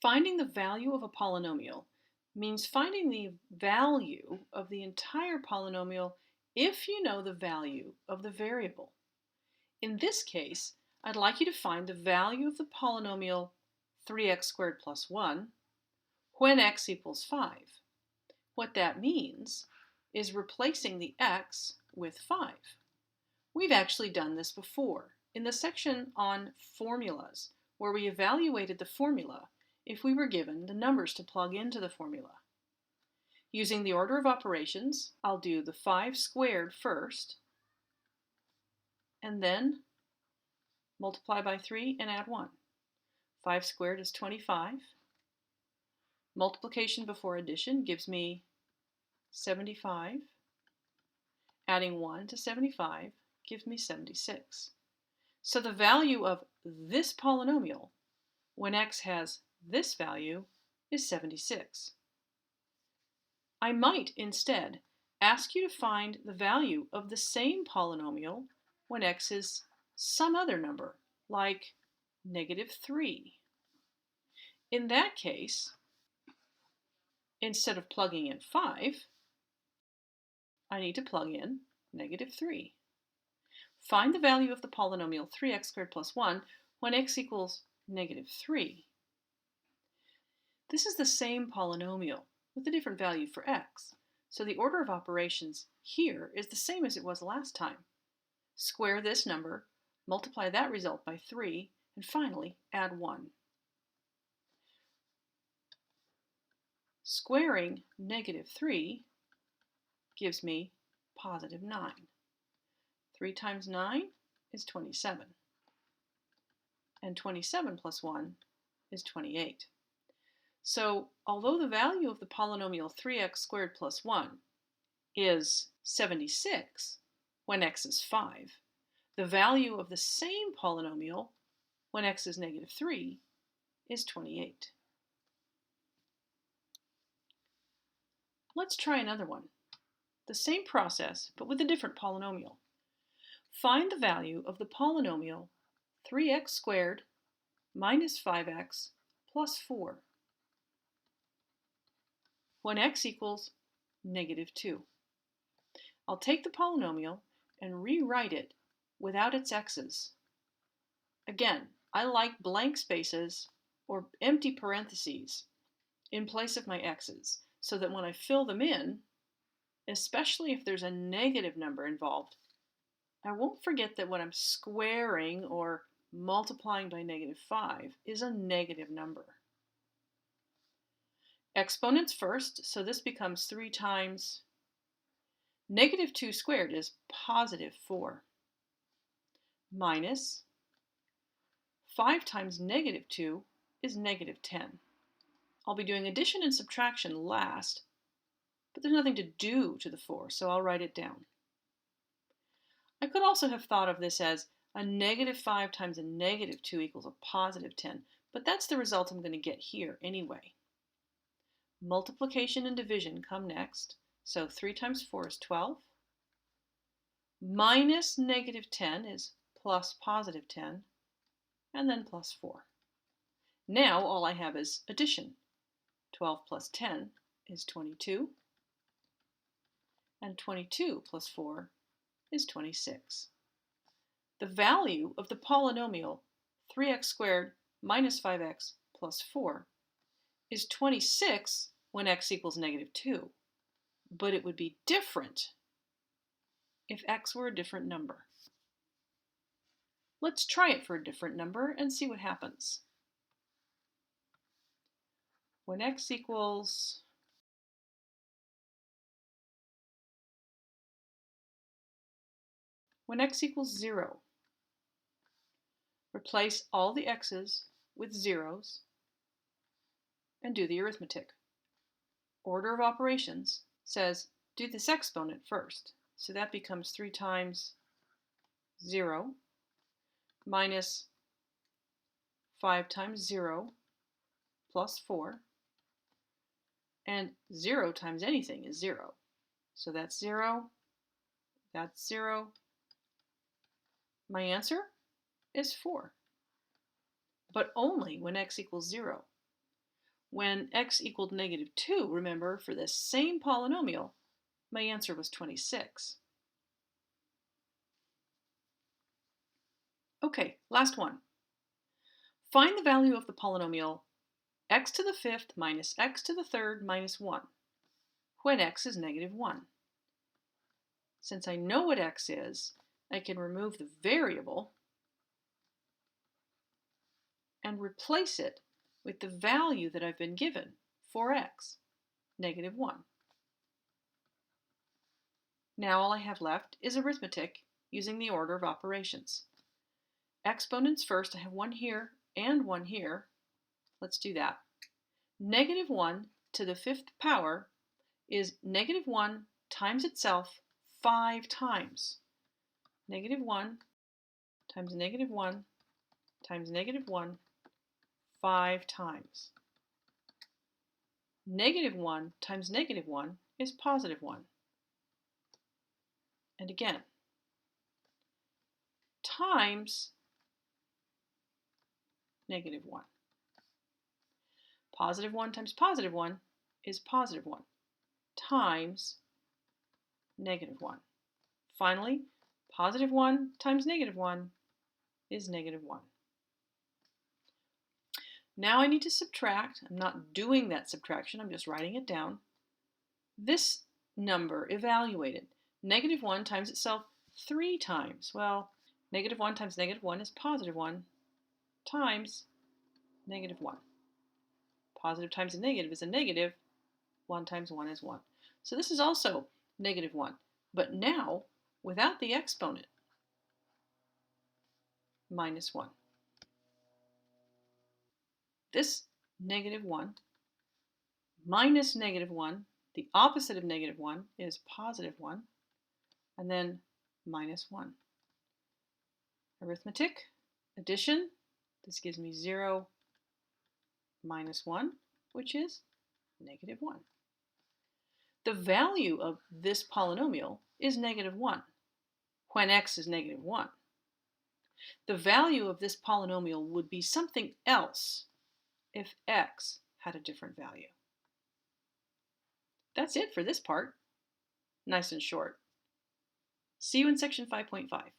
Finding the value of a polynomial means finding the value of the entire polynomial if you know the value of the variable. In this case, I'd like you to find the value of the polynomial 3x squared plus 1 when x equals 5. What that means is replacing the x with 5. We've actually done this before in the section on formulas, where we evaluated the formula if we were given the numbers to plug into the formula. Using the order of operations, I'll do the 5 squared first, and then multiply by 3 and add 1. 5 squared is 25. Multiplication before addition gives me 75. Adding 1 to 75 gives me 76. So the value of this polynomial when x has this value is 76. I might instead ask you to find the value of the same polynomial when x is some other number, like -3. In that case, instead of plugging in 5, I need to plug in -3. Find the value of the polynomial 3x squared plus 1 when x equals -3. This is the same polynomial with a different value for x, so the order of operations here is the same as it was last time. Square this number, multiply that result by 3, and finally add 1. Squaring -3 gives me +9. 3 times 9 is 27. And 27 plus 1 is 28. So, although the value of the polynomial 3x squared plus 1 is 76 when x is 5, the value of the same polynomial when x is -3 is 28. Let's try another one. The same process, but with a different polynomial. Find the value of the polynomial 3x squared minus 5x plus 4 when x equals -2. I'll take the polynomial and rewrite it without its x's. Again, I like blank spaces or empty parentheses in place of my x's, so that when I fill them in, especially if there's a negative number involved, I won't forget that what I'm squaring or multiplying by -5 is a negative number. Exponents first, so this becomes 3 times -2 squared is +4 minus 5 times -2 is -10. I'll be doing addition and subtraction last, but there's nothing to do to the 4, so I'll write it down. I could also have thought of this as a -5 times a -2 equals a +10, but that's the result I'm going to get here anyway. Multiplication and division come next, so 3 times 4 is 12, minus -10 is plus +10, and then plus 4. Now all I have is addition. 12 plus 10 is 22, and 22 plus 4 is 26. The value of the polynomial 3x squared minus 5x plus 4 is 26 when x equals -2, but it would be different if x were a different number. Let's try it for a different number and see what happens. When x equals When x equals 0, replace all the x's with zeros and do the arithmetic. Order of operations says do this exponent first, so that becomes 3 times 0 minus 5 times 0 plus 4, and 0 times anything is 0. So that's 0, that's 0. My answer is 4, but only when x equals 0. When x equaled -2, remember, for this same polynomial, my answer was 26. Okay, last one. Find the value of the polynomial x to the fifth minus x to the third minus 1 when x is -1. Since I know what x is, I can remove the variable and replace it with the value that I've been given for x, -1. Now all I have left is arithmetic using the order of operations. Exponents first, I have one here and one here. Let's do that. -1 to the fifth power is -1 times itself 5 times. -1 times -1 times -1, 5 times. -1 times -1 is +1. And again, times -1. +1 times +1 is +1 times -1. Finally, +1 times -1 is -1. Now I need to subtract. I'm not doing that subtraction, I'm just writing it down. This number evaluated. -1 times itself 3 times. Well, -1 times -1 is +1 times -1. Positive times a negative is a negative. 1 times 1 is 1. So this is also -1. But now, without the exponent, -1. This -1 minus -1, the opposite of -1 is +1, and then -1. Arithmetic, addition, this gives me 0 minus 1, which is -1. The value of this polynomial is -1 when x is -1. The value of this polynomial would be something else if x had a different value. That's it for this part. Nice and short. See you in section 5.5.